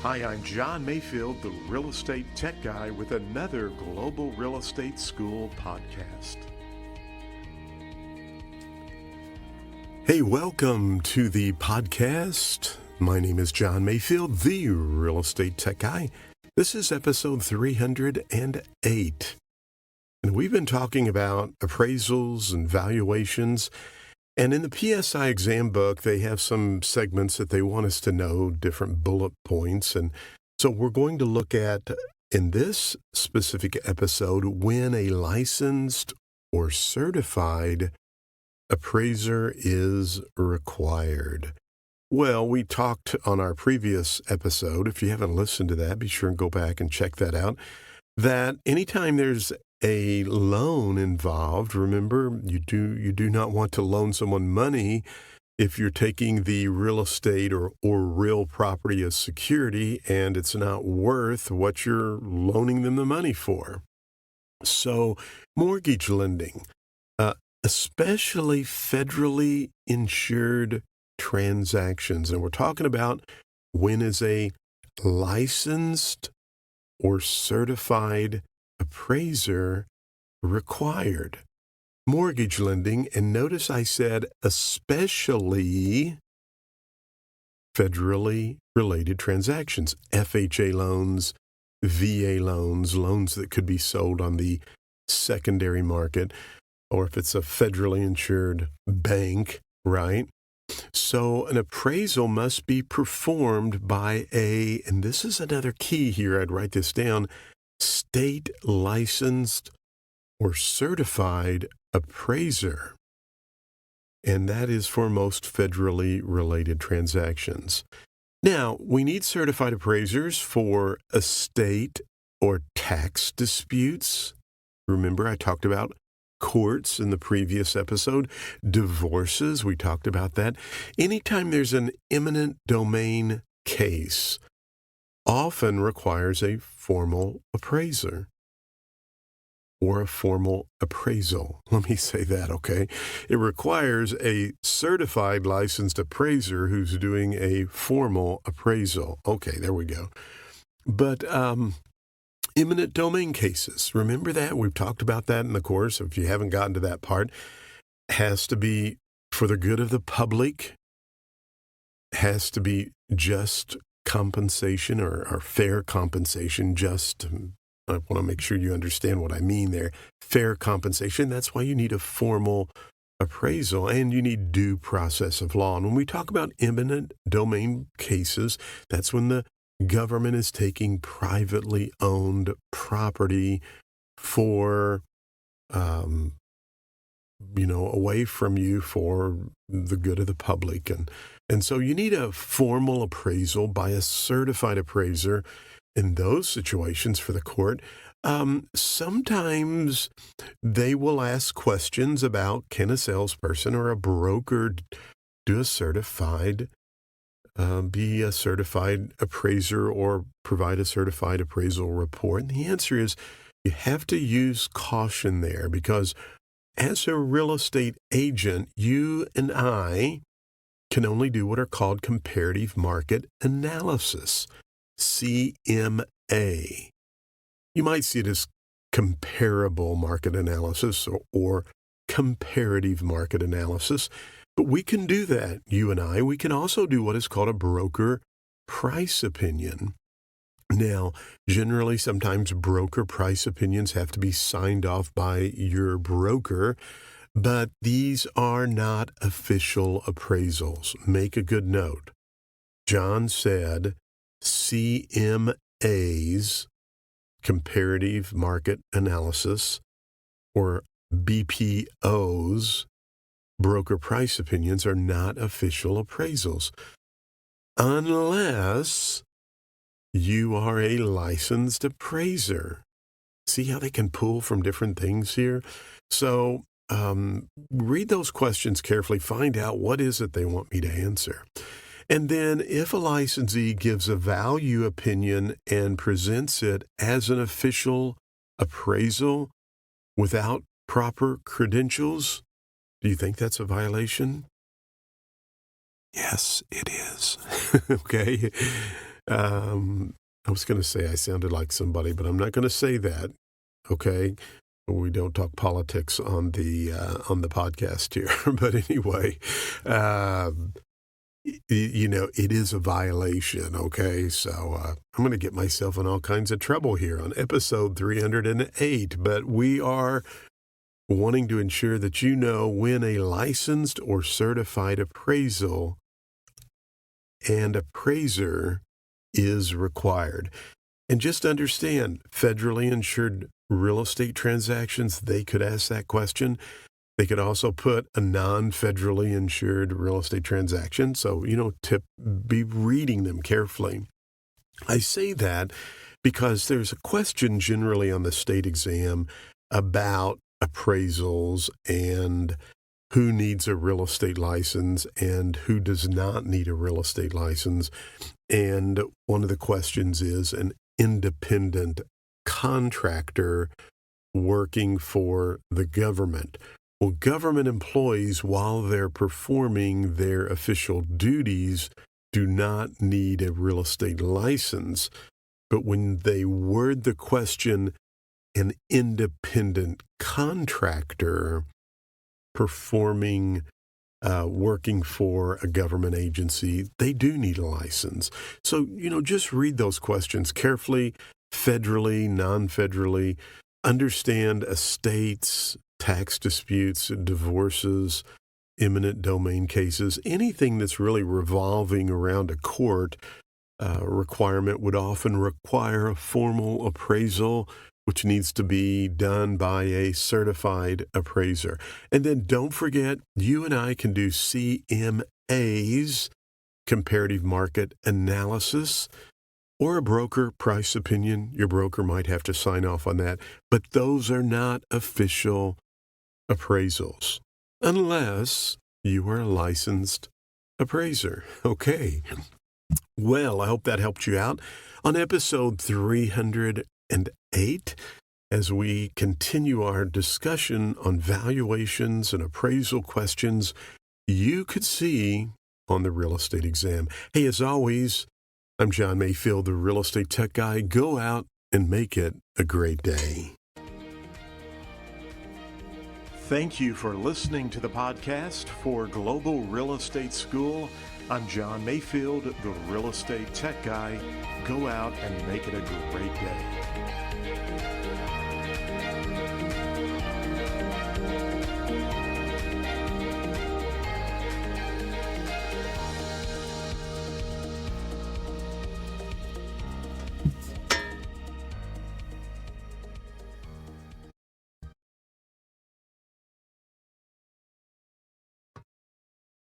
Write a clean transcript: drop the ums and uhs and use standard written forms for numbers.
Hi, I'm John Mayfield, the real estate tech guy with another Global Real Estate School podcast. Hey, welcome to the podcast. My name is John Mayfield, the real estate tech guy. This is episode 308. And we've been talking about appraisals and valuations. And in the PSI exam book, they have some segments that they want us to know, different bullet points. And so we're going to look at, in this specific episode, when a licensed or certified appraiser is required. Well, we talked on our previous episode. If you haven't listened to that, be sure and go back and check that out. That anytime there's a loan involved, remember, you do not want to loan someone money if you're taking the real estate or real property as security and it's not worth what you're loaning them the money for. So mortgage lending, especially federally insured transactions. And we're talking about when is a licensed or certified appraiser required. Mortgage lending, and notice I said especially federally related transactions, FHA loans, VA loans, loans that could be sold on the secondary market, or if it's a federally insured bank, right? So an appraisal must be performed by and this is another key here, I'd write this down, state licensed or certified appraiser. And that is for most federally related transactions. Now, we need certified appraisers for estate or tax disputes. Remember, I talked about courts in the previous episode. Divorces, we talked about that. Anytime there's an eminent domain case, often requires a formal appraiser or a formal appraisal. Let me say that, okay? It requires a certified licensed appraiser who's doing a formal appraisal. Okay, there we go. But eminent domain cases, remember that? We've talked about that in the course. If you haven't gotten to that part, has to be for the good of the public, has to be just compensation or fair compensation, I want to make sure you understand what I mean there. Fair compensation, that's why you need a formal appraisal and you need due process of law. And when we talk about eminent domain cases, that's when the government is taking privately owned property for, away from you for the good of the public. And so you need a formal appraisal by a certified appraiser in those situations for the court. Sometimes they will ask questions about, can a salesperson or a broker be a certified appraiser or provide a certified appraisal report? And the answer is you have to use caution there, because as a real estate agent, you and I can only do what are called comparative market analysis, CMA. You might see it as comparable market analysis or comparative market analysis, but we can do that, you and I. We can also do what is called a broker price opinion. Now, generally, sometimes broker price opinions have to be signed off by your broker, but these are not official appraisals. Make a good note. John said CMA's, comparative market analysis, or BPO's, broker price opinions, are not official appraisals unless you are a licensed appraiser. See how they can pull from different things here? So read those questions carefully. Find out what is it they want me to answer. And then if a licensee gives a value opinion and presents it as an official appraisal without proper credentials, do you think that's a violation? Yes, it is. Okay. I was going to say I sounded like somebody, but I'm not going to say that. Okay, we don't talk politics on the podcast here. But anyway, it is a violation. Okay, so I'm going to get myself in all kinds of trouble here on episode 308. But we are wanting to ensure that you know when a licensed or certified appraisal and appraiser is required. And just understand, federally insured real estate transactions, they could ask that question. They could also put a non-federally insured real estate transaction. So, be reading them carefully. I say that because there's a question generally on the state exam about appraisals and who needs a real estate license and who does not need a real estate license. And one of the questions is an independent contractor working for the government. Well, government employees, while they're performing their official duties, do not need a real estate license. But when they word the question, an independent contractor performing, working for a government agency, they do need a license. So, just read those questions carefully, federally, non-federally. Understand estates, tax disputes, divorces, eminent domain cases, anything that's really revolving around a court requirement would often require a formal appraisal, which needs to be done by a certified appraiser. And then don't forget, you and I can do CMAs, comparative market analysis, or a broker price opinion. Your broker might have to sign off on that, but those are not official appraisals unless you are a licensed appraiser. Okay. Well, I hope that helped you out on episode 308 as we continue our discussion on valuations and appraisal questions you could see on the real estate exam. Hey, as always, I'm John Mayfield, the Real Estate Tech Guy. Go out and make it a great day. Thank you for listening to the podcast for Global Real Estate School. I'm John Mayfield, the Real Estate Tech Guy. Go out and make it a great day.